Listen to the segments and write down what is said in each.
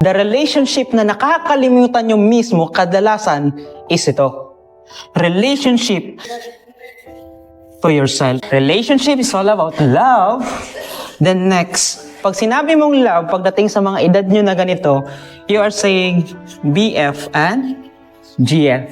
The relationship na nakakalimutan nyo mismo kadalasan is ito. Relationship to yourself. Relationship is all about love. Then next, pag sinabi mong love, pagdating sa mga edad nyo na ganito, you are saying BF and GF.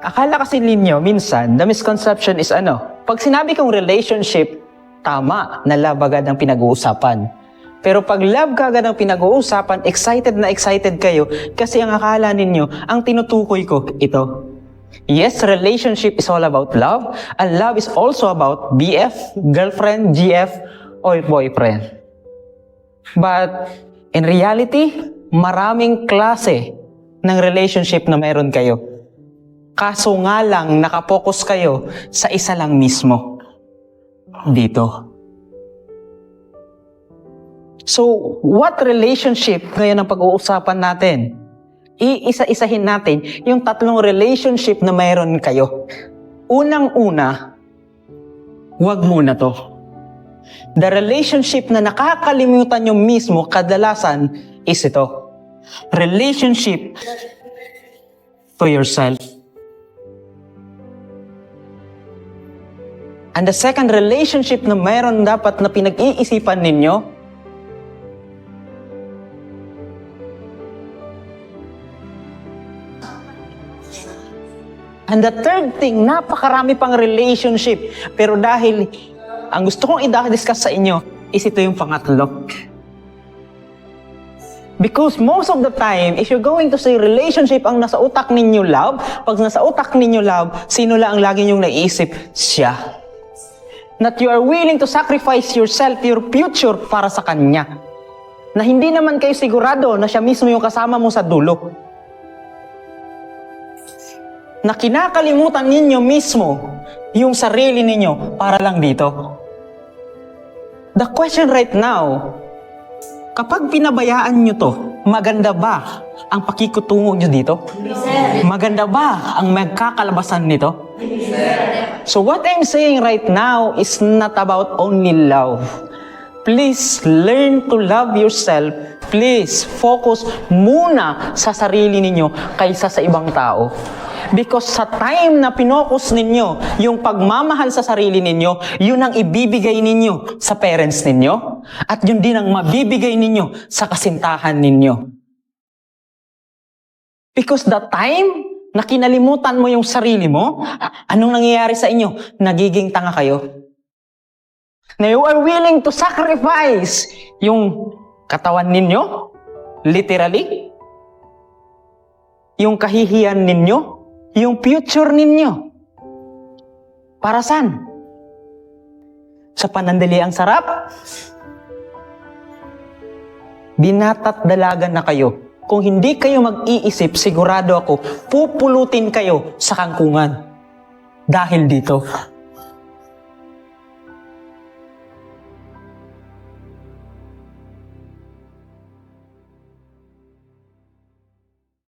Akala kasi ninyo, minsan, the misconception is pag sinabi kong relationship, tama, na love agad ang pinag-uusapan. Pero pag love ka agad ang pinag-uusapan, excited na excited kayo kasi ang akala ninyo, ang tinutukoy ko, ito. Yes, relationship is all about love, and love is also about BF, girlfriend, GF, or boyfriend. But in reality, maraming klase ng relationship na meron kayo. Kaso nga lang, nakapokus kayo sa isa lang mismo. Dito. So, what relationship ngayon ang pag-uusapan natin? Iisa-isahin natin yung 3 relationship na mayroon kayo. Unang-una, wag muna to. The relationship na nakakalimutan nyo mismo kadalasan is ito. Relationship to yourself. And the second relationship na mayroon dapat na pinag-iisipan ninyo, and the third thing, napakarami pang relationship. Pero dahil ang gusto kong i-discuss sa inyo is ito yung pangatlo. Because most of the time, if you're going to say relationship, ang nasa utak ninyo love, pag nasa utak ninyo love, sino lang ang lagi nyong naisip? Siya. That you are willing to sacrifice yourself, your future, para sa kanya. Na hindi naman kayo sigurado na siya mismo yung kasama mo sa dulo. Na kinakalimutan ninyo mismo yung sarili ninyo para lang dito. The question right now, kapag pinabayaan nyo to, maganda ba ang pakikutungo nyo dito? Maganda ba ang magkakalabasan nito? So what I'm saying right now is not about only love. Please learn to love yourself. Please focus muna sa sarili ninyo kaysa sa ibang tao. Because sa time na pinokus ninyo yung pagmamahal sa sarili ninyo, yun ang ibibigay ninyo sa parents ninyo at yun din ang mabibigay ninyo sa kasintahan ninyo. Because the time na kinalimutan mo yung sarili mo, anong nangyayari sa inyo? Nagiging tanga kayo. Na you are willing to sacrifice yung katawan ninyo, literally, yung kahihiyan ninyo, yung future ninyo. Para saan? Sa panandali ang sarap? Binata't dalaga na kayo. Kung hindi kayo mag-iisip, sigurado ako, pupulutin kayo sa kangkungan. Dahil dito.